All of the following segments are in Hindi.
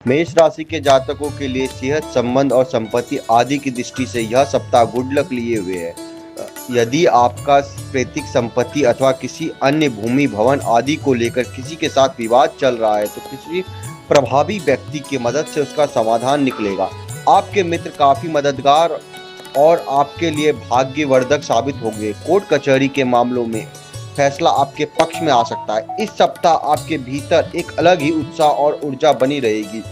मेष राशि के जातकों के लिए सेहत, संबंध और संपत्ति आदि की दृष्टि से यह सप्ताह गुड लक लिए हुए है। यदि आपका पैतृक संपत्ति अथवा किसी अन्य भूमि, भवन आदि को लेकर किसी के साथ विवाद चल रहा है तो किसी प्रभावी व्यक्ति की मदद से उसका समाधान निकलेगा। आपके मित्र काफी मददगार और आपके लिए भाग्यवर्धक साबित होंगे। कोर्ट कचहरी के मामलों में फैसला आपके पक्ष में आ सकता है। इस सप्ताह आपके भीतर एक अलग ही उत्साह और ऊर्जा बनी रहेगी।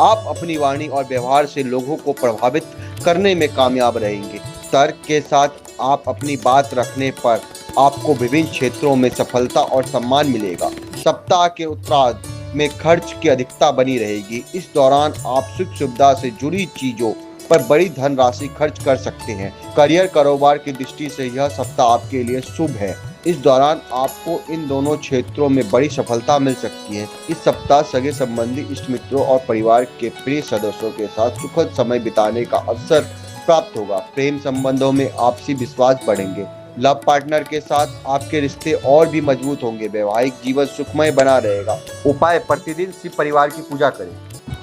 आप अपनी वाणी और व्यवहार से लोगों को प्रभावित करने में कामयाब रहेंगे। तर्क के साथ आप अपनी बात रखने पर आपको विभिन्न क्षेत्रों में सफलता और सम्मान मिलेगा। सप्ताह के उत्तरार्ध में खर्च की अधिकता बनी रहेगी। इस दौरान आप सुख सुविधा से जुड़ी चीजों पर बड़ी धनराशि खर्च कर सकते हैं। करियर, कारोबार की दृष्टि से यह सप्ताह आपके लिए शुभ है। इस दौरान आपको इन दोनों क्षेत्रों में बड़ी सफलता मिल सकती है। इस सप्ताह सगे संबंधी, इष्ट मित्रों और परिवार के प्रिय सदस्यों के साथ सुखद समय बिताने का अवसर प्राप्त होगा। प्रेम संबंधों में आपसी विश्वास बढ़ेंगे। लव पार्टनर के साथ आपके रिश्ते और भी मजबूत होंगे। वैवाहिक जीवन सुखमय बना रहेगा। उपाय: प्रतिदिन शिव परिवार की पूजा करें।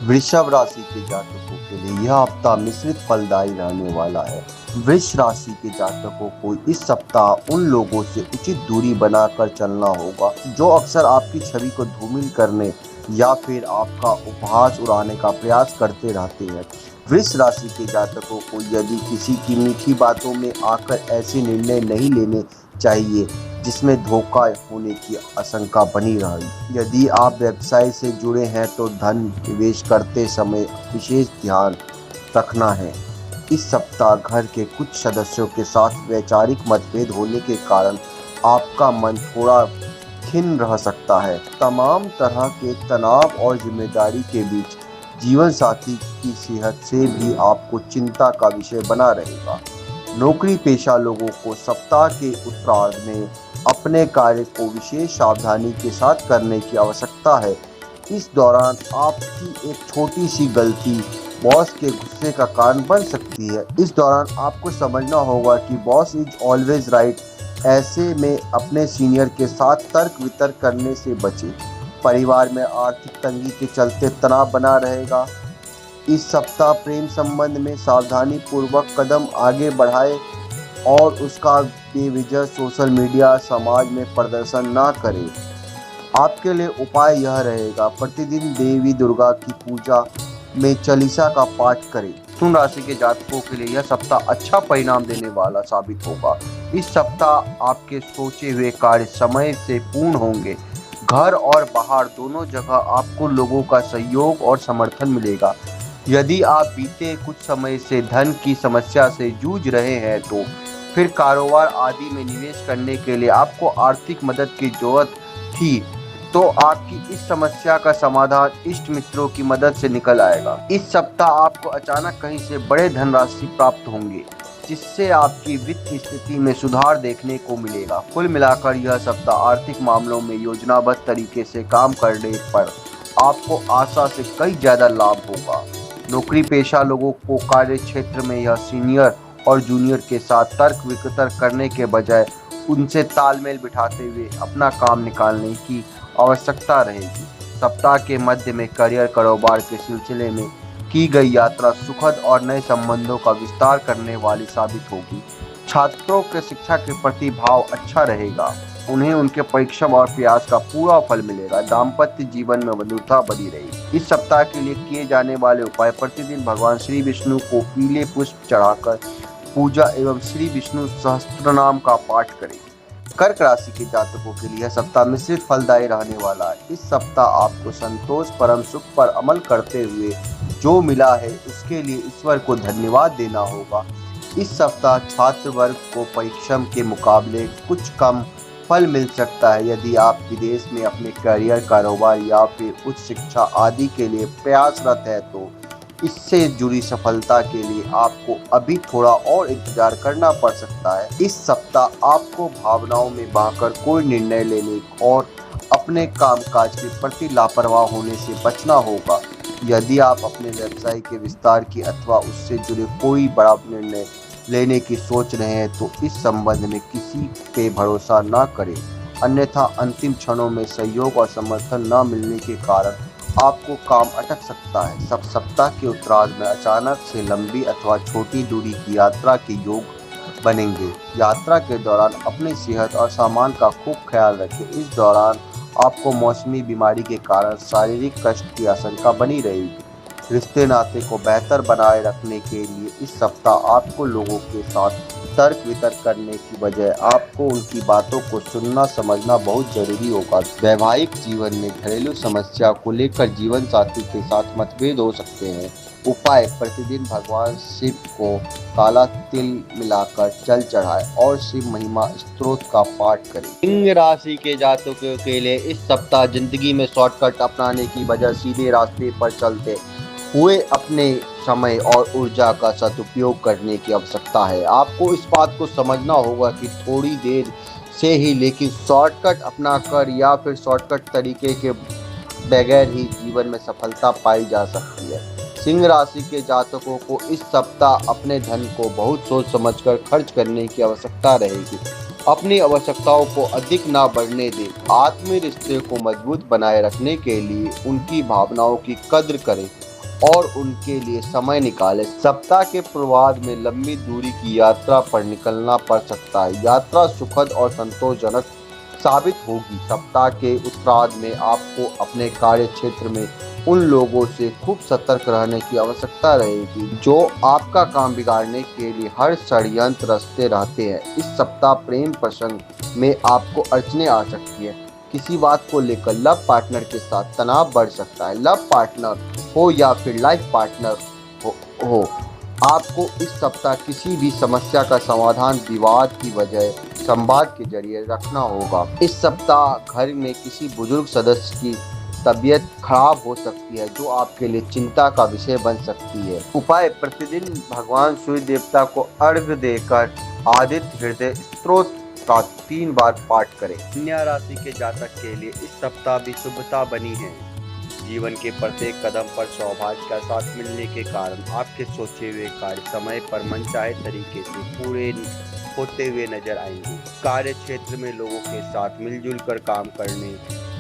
वृषभ राशि के जातकों के लिए यह हफ्ता मिश्रित फलदायी रहने वाला है। वृष राशि के जातकों को इस सप्ताह उन लोगों से उचित दूरी बनाकर चलना होगा जो अक्सर आपकी छवि को धूमिल करने या फिर आपका उपहास उड़ाने का प्रयास करते रहते हैं। वृष राशि के जातकों को यदि किसी की मीठी बातों में आकर ऐसे निर्णय नहीं लेने चाहिए जिसमें धोखा होने की आशंका बनी रही। यदि आप व्यवसाय से जुड़े हैं तो धन निवेश करते समय विशेष ध्यान रखना है। इस सप्ताह घर के कुछ सदस्यों के साथ वैचारिक मतभेद होने के कारण आपका मन थोड़ा खिन्न रह सकता है। तमाम तरह के तनाव और जिम्मेदारी के बीच जीवन साथी की सेहत से भी आपको चिंता का विषय बना रहेगा। नौकरी पेशा लोगों को सप्ताह के उत्तरार्ध में अपने कार्य को विशेष सावधानी के साथ करने की आवश्यकता है। इस दौरान आपकी एक छोटी सी गलती बॉस के गुस्से का कारण बन सकती है। इस दौरान आपको समझना होगा कि बॉस इज ऑलवेज राइट। ऐसे में अपने सीनियर के साथ तर्क वितर्क करने से बचें। परिवार में आर्थिक तंगी के चलते तनाव बना रहेगा। इस सप्ताह प्रेम संबंध में सावधानी पूर्वक कदम आगे बढ़ाएं और उसका बेवजह सोशल मीडिया समाज में प्रदर्शन ना करें। आपके लिए उपाय यह रहेगा: प्रतिदिन देवी दुर्गा की पूजा में चालीसा का पाठ करें। मिथुन राशि के जातकों के लिए यह सप्ताह अच्छा परिणाम देने वाला साबित होगा। इस सप्ताह आपके सोचे हुए कार्य समय से पूर्ण होंगे। घर और बाहर दोनों जगह आपको लोगों का सहयोग और समर्थन मिलेगा। यदि आप बीते कुछ समय से धन की समस्या से जूझ रहे हैं तो फिर कारोबार आदि में निवेश करने के लिए आपको आर्थिक मदद की जरूरत थी तो आपकी इस समस्या का समाधान इष्ट मित्रों की मदद से निकल आएगा। इस सप्ताह आपको अचानक कहीं से बड़े धनराशि प्राप्त होंगे जिससे आपकी वित्तीय स्थिति में सुधार देखने को मिलेगा। कुल मिलाकर यह सप्ताह आर्थिक मामलों में योजनाबद्ध तरीके से काम करने पर आपको आशा से कई ज्यादा लाभ होगा। नौकरी पेशा लोगों को कार्य क्षेत्र में यह सीनियर और जूनियर के साथ तर्क वितर्क करने के बजाय उनसे तालमेल बिठाते हुए अपना काम निकालने की आवश्यकता रहेगी। सप्ताह के मध्य में करियर, कारोबार के सिलसिले में की गई यात्रा सुखद और नए संबंधों का विस्तार करने वाली साबित होगी। छात्रों के शिक्षा के प्रति भाव अच्छा रहेगा। उन्हें उनके परिश्रम और प्रयास का पूरा फल मिलेगा। दाम्पत्य जीवन में मधुरता बनी रहेगी। इस सप्ताह के लिए किए जाने वाले उपाय: प्रतिदिन भगवान श्री विष्णु को पीले पुष्प चढ़ाकर पूजा एवं श्री विष्णु सहस्त्रनाम का पाठ करें। कर्क राशि के जातकों के लिए सप्ताह मिश्रित फलदायी रहने वाला है। इस सप्ताह आपको संतोष, परम सुख पर अमल करते हुए जो मिला है उसके लिए ईश्वर को धन्यवाद देना होगा। इस सप्ताह छात्र वर्ग को परिश्रम के मुकाबले कुछ कम फल मिल सकता है। यदि आप विदेश में अपने करियर, कारोबार या फिर उच्च शिक्षा आदि के लिए प्रयासरत है तो इससे जुड़ी सफलता के लिए आपको अभी थोड़ा और इंतजार करना पड़ सकता है। इस सप्ताह आपको भावनाओं में बहकर कोई निर्णय लेने और अपने कामकाज के प्रति लापरवाह होने से बचना होगा। यदि आप अपने व्यवसाय के विस्तार की अथवा उससे जुड़े कोई बड़ा निर्णय लेने की सोच रहे हैं तो इस संबंध में किसी पे भरोसा न करें, अन्यथा अंतिम क्षणों में सहयोग और समर्थन न मिलने के कारण आपको काम अटक सकता है। सब सप्ताह के उत्तरार्ध में अचानक से लंबी अथवा छोटी दूरी की यात्रा के योग बनेंगे। यात्रा के दौरान अपनी सेहत और सामान का खूब ख्याल रखें। इस दौरान आपको मौसमी बीमारी के कारण शारीरिक कष्ट की आशंका बनी रहेगी। रिश्ते नाते को बेहतर बनाए रखने के लिए इस सप्ताह आपको लोगों के साथ तर्क वितर्क करने की बजाय आपको उनकी बातों को सुनना समझना बहुत जरूरी होगा। वैवाहिक जीवन में घरेलू समस्या को लेकर जीवन साथी के साथ मतभेद हो सकते हैं। उपाय: प्रतिदिन भगवान शिव को काला तिल मिलाकर जल चढ़ाएं और शिव महिमा स्तोत्र का पाठ करें। सिंह राशि के जातकों के लिए इस सप्ताह जिंदगी में शॉर्टकट अपनाने की बजाय सीधे रास्ते पर चलते हुए अपने समय और ऊर्जा का सदुपयोग करने की आवश्यकता है। आपको इस बात को समझना होगा कि थोड़ी देर से ही लेकिन शॉर्टकट अपनाकर या फिर शॉर्टकट तरीके के बगैर ही जीवन में सफलता पाई जा सकती है। सिंह राशि के जातकों को इस सप्ताह अपने धन को बहुत सोच समझकर खर्च करने की आवश्यकता रहेगी। अपनी आवश्यकताओं को अधिक ना बढ़ने दें। आत्मीय रिश्ते को मजबूत बनाए रखने के लिए उनकी भावनाओं की कद्र करें और उनके लिए समय निकालें। सप्ताह के पूर्वार्ध में लंबी दूरी की यात्रा पर निकलना पड़ सकता है। यात्रा सुखद और संतोषजनक साबित होगी। सप्ताह के उत्तरार्ध में आपको अपने कार्य क्षेत्र में उन लोगों से खूब सतर्क रहने की आवश्यकता रहेगी जो आपका काम बिगाड़ने के लिए हर षड्यंत्र रचते रहते हैं। इस सप्ताह प्रेम प्रसंग में आपको अड़चने आ सकती है। किसी बात को लेकर लव पार्टनर के साथ तनाव बढ़ सकता है। लव पार्टनर हो या फिर लाइफ पार्टनर हो, आपको इस सप्ताह किसी भी समस्या का समाधान विवाद की बजाय संवाद के जरिए रखना होगा। इस सप्ताह घर में किसी बुजुर्ग सदस्य की तबीयत खराब हो सकती है जो आपके लिए चिंता का विषय बन सकती है। उपाय: प्रतिदिन भगवान सूर्य देवता को अर्घ्य देकर आदित्य हृदय स्तोत्र का 3 बार पाठ करें। कन्या राशि के जातक के लिए इस सप्ताह भी शुभता बनी है। जीवन के प्रत्येक कदम पर सौभाग्य का साथ मिलने के कारण आपके सोचे हुए कार्य समय पर मनचाहे तरीके से पूरे होते हुए नजर आएंगे। कार्य क्षेत्र में लोगों के साथ मिलजुल कर काम करने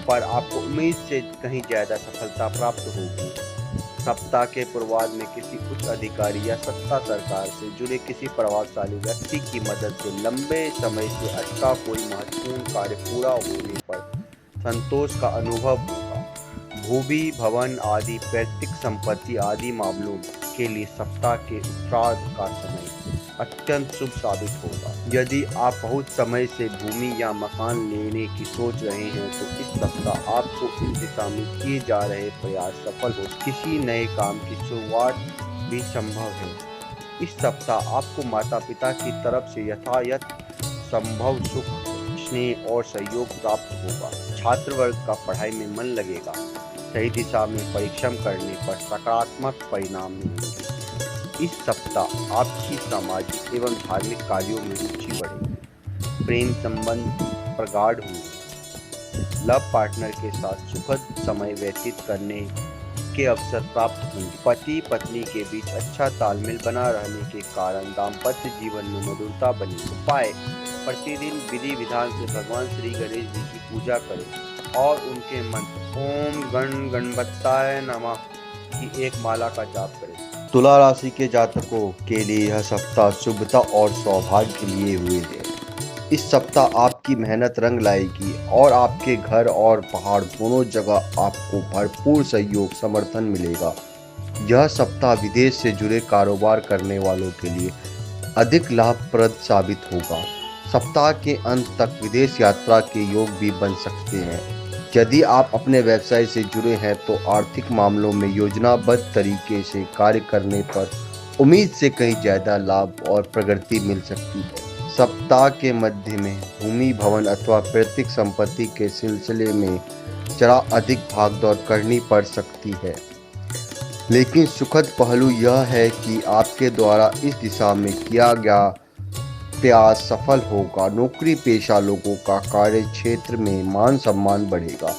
पर आपको उम्मीद से कहीं ज्यादा सफलता प्राप्त होगी। सप्ताह के पूर्वार्ध में किसी उच्च अधिकारी या सत्ता सरकार से जुड़े किसी प्रभावशाली व्यक्ति की मदद से लंबे समय से अटका कोई महत्वपूर्ण कार्य पूरा होने पर संतोष का अनुभव होगा। भूमि भवन आदि पैतृक संपत्ति आदि मामलों के लिए सप्ताह के उत्तरार्ध का समय अत्यंत शुभ साबित होगा। यदि आप बहुत समय से भूमि या मकान लेने की सोच रहे हैं तो इस सप्ताह आपको इस दिशा में किए जा रहे प्रयास सफल हो। किसी नए काम की शुरुआत भी संभव है। इस सप्ताह आपको माता पिता की तरफ से यथायथ संभव सुख, स्नेह और सहयोग प्राप्त होगा। छात्र वर्ग का पढ़ाई में मन लगेगा। सही दिशा में परिश्रम करने पर सकारात्मक परिणाम मिलेंगे। इस सप्ताह आपकी सामाजिक एवं धार्मिक कार्यों में रुचि बढ़ेगी। प्रेम संबंध प्रगाढ़ होंगे। लव पार्टनर के साथ सुखद समय व्यतीत करने के अवसर प्राप्त होंगे। पति पत्नी के बीच अच्छा तालमेल बना रहने के कारण दाम्पत्य जीवन में मधुरता बनेगी। उपाय: प्रतिदिन विधि विधान से भगवान श्री गणेश जी की पूजा करें और उनके मंत्र ओम गण गणपताय नमः की एक माला का जाप करें। तुला राशि के जातकों के लिए यह सप्ताह शुभता और सौभाग्य लिए हुए है। इस सप्ताह आपकी मेहनत रंग लाएगी और आपके घर और पहाड़ दोनों जगह आपको भरपूर सहयोग समर्थन मिलेगा। यह सप्ताह विदेश से जुड़े कारोबार करने वालों के लिए अधिक लाभप्रद साबित होगा। सप्ताह के अंत तक विदेश यात्रा के योग भी बन सकते हैं। यदि आप अपने व्यवसाय से जुड़े हैं तो आर्थिक मामलों में योजनाबद्ध तरीके से कार्य करने पर उम्मीद से कहीं ज़्यादा लाभ और प्रगति मिल सकती है। सप्ताह के मध्य में भूमि भवन अथवा पैतृक संपत्ति के सिलसिले में जरा अधिक भागदौड़ करनी पड़ सकती है, लेकिन सुखद पहलू यह है कि आपके द्वारा इस दिशा में किया गया प्रयास सफल होगा। नौकरी पेशा लोगों का कार्य क्षेत्र में मान सम्मान बढ़ेगा।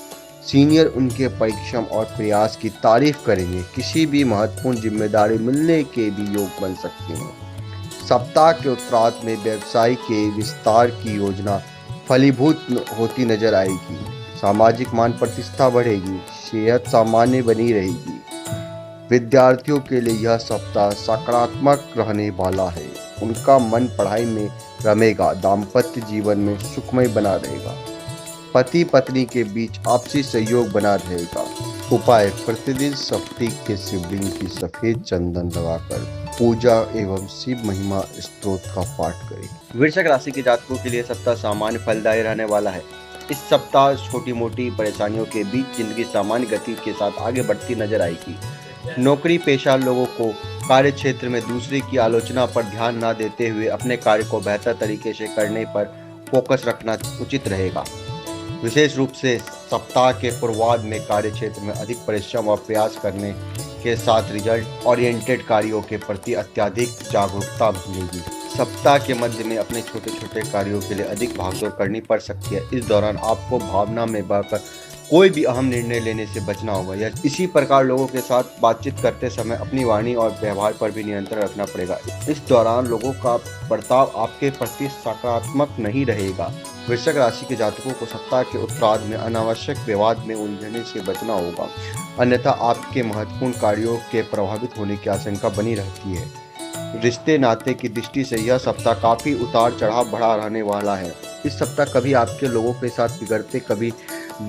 सीनियर उनके परिश्रम और प्रयास की तारीफ करेंगे। किसी भी महत्वपूर्ण जिम्मेदारी मिलने के भी योग बन सकते हैं। सप्ताह के उत्तरार्ध में व्यवसाय के विस्तार की योजना फलीभूत होती नजर आएगी। सामाजिक मान प्रतिष्ठा बढ़ेगी, सेहत सामान्य बनी रहेगी। विद्यार्थियों के लिए यह सप्ताह सकारात्मक रहने वाला है। उनका मन पढ़ाई में रमेगा, दाम्पत्य जीवन में सुखमय बना रहेगा, पति पत्नी के बीच आपसी सहयोग बना रहेगा। उपाय: प्रतिदिन स्फटिक के शिवलिंग की सफेद चंदन लगाकर पूजा एवं शिव महिमा स्तोत्र का पाठ करें। वृश्चिक राशि के जातकों के लिए सप्ताह सामान्य फलदायी रहने वाला है। इस सप्ताह छोटी मोटी परेशानियों के बीच जिंदगी सामान्य गति के साथ आगे बढ़ती नजर आएगी। नौकरी पेशा लोगों को कार्य क्षेत्र में दूसरे की आलोचना पर ध्यान न देते हुए अपने कार्य को बेहतर तरीके से करने पर फोकस रखना उचित रहेगा। विशेष रूप से सप्ताह के पूर्वार्ध में कार्य क्षेत्र में अधिक परिश्रम और प्रयास करने के साथ रिजल्ट ओरिएंटेड कार्यों के प्रति अत्यधिक जागरूकता मिलेगी। सप्ताह के मध्य में अपने छोटे छोटे कार्यों के लिए अधिक भागदौड़ करनी पड़ सकती है। इस दौरान आपको भावना में बहकर कोई भी अहम निर्णय लेने से बचना होगा। या इसी प्रकार लोगों के साथ बातचीत करते समय अपनी वाणी और व्यवहार पर भी नियंत्रण रखना पड़ेगा। इस दौरान लोगों का बर्ताव आपके प्रति सकारात्मक नहीं रहेगा। वृश्चिक राशि के जातकों को सप्ताह के उत्तरार्ध में अनावश्यक विवाद में उलझने से बचना होगा, अन्यथा आपके महत्वपूर्ण कार्यों के प्रभावित होने की आशंका बनी रहती है। रिश्ते नाते की दृष्टि से यह सप्ताह काफी उतार चढ़ाव बढ़ा रहने वाला है। इस सप्ताह कभी आपके लोगों के साथ बिगड़ते कभी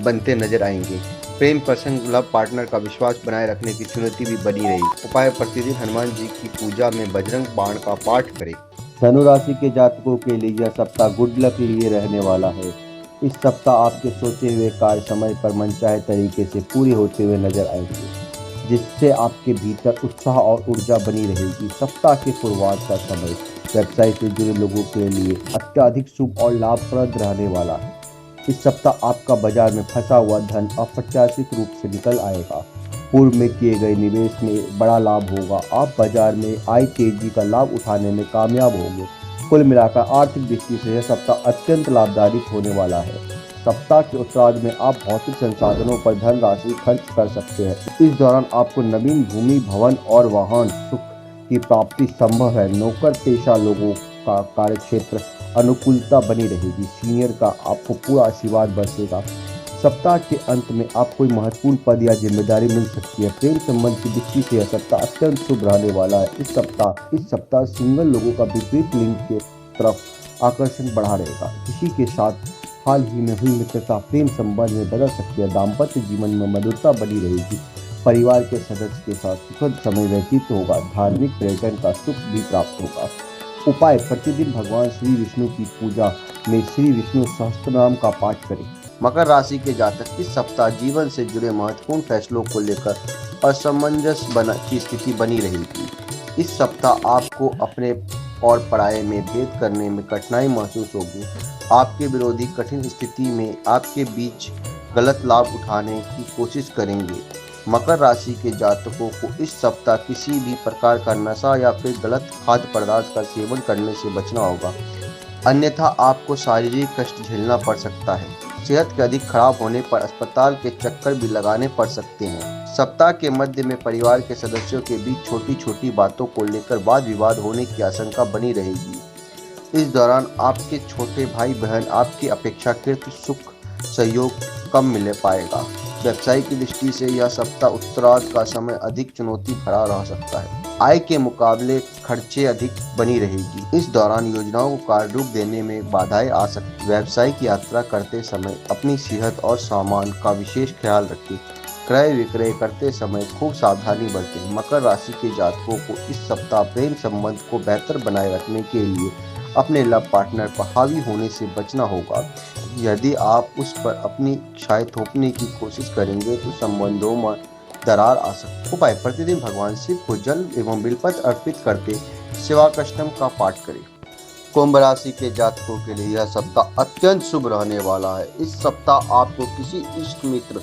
बनते नजर आएंगे। प्रेम प्रसंग लव पार्टनर का विश्वास बनाए रखने की चुनौती भी बनी रही। उपाय: प्रतिदिन हनुमान जी की पूजा में बजरंग बाण का पाठ करें। धनु राशि के जातकों के लिए यह सप्ताह गुड लक लिए रहने वाला है। इस सप्ताह आपके सोचे हुए कार्य समय पर मनचाहे तरीके से पूरे होते हुए नजर आएंगे, जिससे आपके भीतर उत्साह और ऊर्जा बनी रहेगी। सप्ताह के पूर्वार्ध का समय व्यवसाय से जुड़े लोगों के लिए अत्यधिक शुभ और लाभप्रद रहने वाला है। इस सप्ताह आपका बाजार में फंसा हुआ धन अप्रत्याशित रूप से निकल आएगा। पूर्व में किए गए निवेश में बड़ा लाभ होगा। आप बाजार में आई तेजी का लाभ उठाने में कामयाब होंगे। कुल मिलाकर आर्थिक दृष्टि से यह सप्ताह अत्यंत लाभदायक होने वाला है। सप्ताह के उत्तरार्ध में आप भौतिक संसाधनों पर धन राशि खर्च कर सकते हैं। इस दौरान आपको नवीन भूमि, भवन और वाहन सुख की प्राप्ति संभव है। नौकर पेशा लोगों का कार्य क्षेत्र अनुकूलता बनी रहेगी। सीनियर का आपको पूरा आशीर्वाद बरसेगा। सप्ताह के अंत में आपको कोई महत्वपूर्ण पद या जिम्मेदारी मिल सकती है। प्रेम संबंध की दृष्टि से यह सप्ताह अत्यंत शुभ रहने वाला है। इस सप्ताह सिंगल लोगों का विपरीत लिंग के तरफ आकर्षण बढ़ा रहेगा। किसी के साथ हाल ही में हुई मित्रता प्रेम संबंध में बदल सकती है। दाम्पत्य जीवन में मधुरता बनी रहेगी। परिवार के सदस्य के साथ सुखद समय व्यतीत होगा। धार्मिक पर्यटन का सुख भी प्राप्त होगा। उपाय: प्रतिदिन भगवान श्री विष्णु की पूजा में श्री विष्णु सहस्त्रनाम का पाठ करें। मकर राशि के जातक इस सप्ताह जीवन से जुड़े महत्वपूर्ण फैसलों को लेकर असमंजस की स्थिति बनी रहेगी। इस सप्ताह आपको अपने और पढ़ाई में भेद करने में कठिनाई महसूस होगी। आपके विरोधी कठिन स्थिति में आपके बीच गलत लाभ उठाने की कोशिश करेंगे। मकर राशि के जातकों को इस सप्ताह किसी भी प्रकार का नशा या फिर गलत खाद्य पदार्थ का सेवन करने से बचना होगा, अन्यथा आपको शारीरिक कष्ट झेलना पड़ सकता है। सेहत के अधिक खराब होने पर अस्पताल के चक्कर भी लगाने पड़ सकते हैं। सप्ताह के मध्य में परिवार के सदस्यों के बीच छोटी छोटी बातों को लेकर वाद विवाद होने की आशंका बनी रहेगी। इस दौरान आपके छोटे भाई बहन आपकी अपेक्षाकृत सुख सहयोग कम मिल पाएगा। व्यवसाय की दृष्टि से यह सप्ताह उत्तरार्ध का समय अधिक चुनौती भरा रह सकता है। आय के मुकाबले खर्चे अधिक बनी रहेगी। इस दौरान योजनाओं को कार्य रूप देने में बाधाएं आ सकती। व्यावसायिक यात्रा करते समय अपनी सेहत और सामान का विशेष ख्याल रखें। क्रय विक्रय करते समय खूब सावधानी बरतें। मकर राशि के जातकों को इस सप्ताह प्रेम संबंध को बेहतर बनाए रखने के लिए अपने लव पार्टनर पर हावी होने से बचना होगा। यदि आप उस पर अपनी इच्छाएं थोपने की कोशिश करेंगे तो संबंधों में दरार आ सकती है। उपाय: प्रतिदिन भगवान शिव को जल एवं बिलपत्र अर्पित करके शिवाष्टकम का पाठ करें। कुंभ राशि के जातकों के लिए यह सप्ताह अत्यंत शुभ रहने वाला है। इस सप्ताह आपको किसी इष्ट मित्र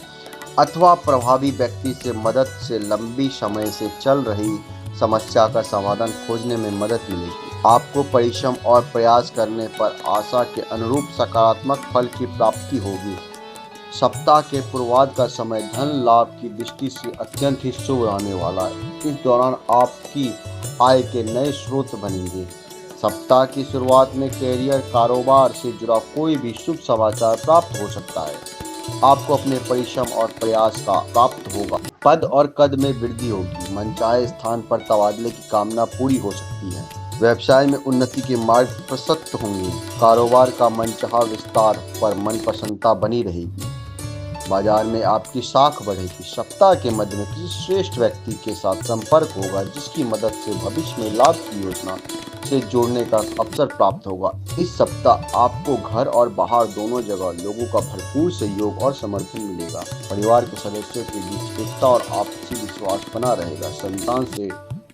अथवा प्रभावी व्यक्ति से मदद से लंबी समय से चल रही समस्या का समाधान खोजने में मदद मिलेगी। आपको परिश्रम और प्रयास करने पर आशा के अनुरूप सकारात्मक फल की प्राप्ति होगी। सप्ताह के पूर्वार्ध का समय धन लाभ की दृष्टि से अत्यंत ही शुभ रहने वाला है। इस दौरान आपकी आय के नए स्रोत बनेंगे। सप्ताह की शुरुआत में कैरियर कारोबार से जुड़ा कोई भी शुभ समाचार प्राप्त हो सकता है। आपको अपने परिश्रम और प्रयास का प्राप्त होगा। पद और कद में वृद्धि होगी। मनचाहे स्थान पर तबादले की कामना पूरी हो सकती है। व्यवसाय में उन्नति के मार्ग प्रशस्त होंगे। कारोबार का मनचाहा विस्तार पर मनपसंदता बनी रहेगी। बाजार में आपकी साख बढ़ेगी। सप्ताह के मध्य में किसी श्रेष्ठ व्यक्ति के साथ संपर्क होगा, जिसकी मदद से भविष्य में लाभ की योजना से जोड़ने का अवसर प्राप्त होगा। इस सप्ताह आपको घर और बाहर दोनों जगह लोगों का भरपूर सहयोग और समर्थन मिलेगा। परिवार के सदस्यों के बीच एकता और आपसी विश्वास बना रहेगा। संतान से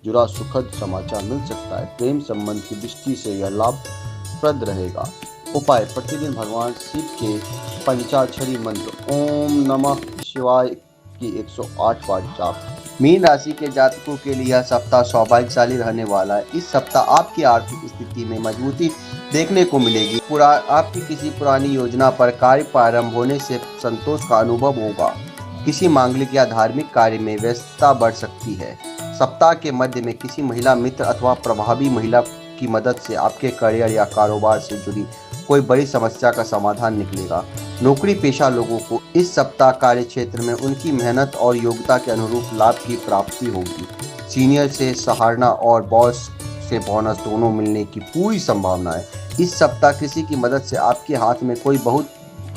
जुड़ा सुखद समाचार मिल सकता है। प्रेम संबंध की दृष्टि से यह लाभप्रद रहेगा। उपाय: प्रतिदिन भगवान शिव के पंचाक्षरी मंत्र ओम नमः शिवाय की 108 बार जाप। मीन राशि के जातकों के लिए यह सप्ताह सौभाग्यशाली रहने वाला है। इस सप्ताह आपकी आर्थिक स्थिति में मजबूती देखने को मिलेगी। आपकी किसी पुरानी योजना पर कार्य प्रारंभ होने से संतोष का अनुभव होगा। किसी मांगलिक या धार्मिक कार्य में व्यस्तता बढ़ सकती है। सप्ताह के मध्य में किसी महिला मित्र अथवा प्रभावी महिला की मदद से आपके करियर या कारोबार से जुड़ी कोई बड़ी समस्या का समाधान निकलेगा। नौकरी पेशा लोगों को इस सप्ताह कार्य क्षेत्र में उनकी मेहनत और योग्यता के अनुरूप लाभ की प्राप्ति होगी। सीनियर से सराहना और बॉस से बोनस दोनों मिलने की पूरी संभावना है। इस सप्ताह किसी की मदद से आपके हाथ में कोई बहुत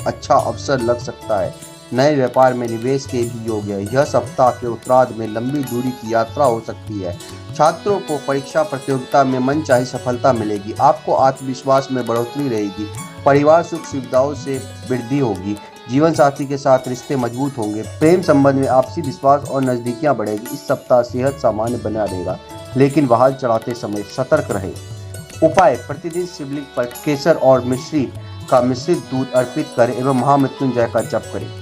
अच्छा अवसर लग सकता है। नए व्यापार में निवेश के भी योग्य है। यह सप्ताह के उत्तरार्ध में लंबी दूरी की यात्रा हो सकती है। छात्रों को परीक्षा प्रतियोगिता में मनचाही सफलता मिलेगी। आपको आत्मविश्वास में बढ़ोतरी रहेगी। परिवार सुख सुविधाओं से वृद्धि होगी। जीवन साथी के साथ रिश्ते मजबूत होंगे। प्रेम संबंध में आपसी विश्वास और नजदीकियां बढ़ेगी। इस सप्ताह सेहत सामान्य बना रहेगा, लेकिन वाहन चलाते समय सतर्क रहे। उपाय: प्रतिदिन शिवलिंग पर केसर और मिश्री का मिश्रित दूध अर्पित करें एवं महामृत्युंजय का जप करें।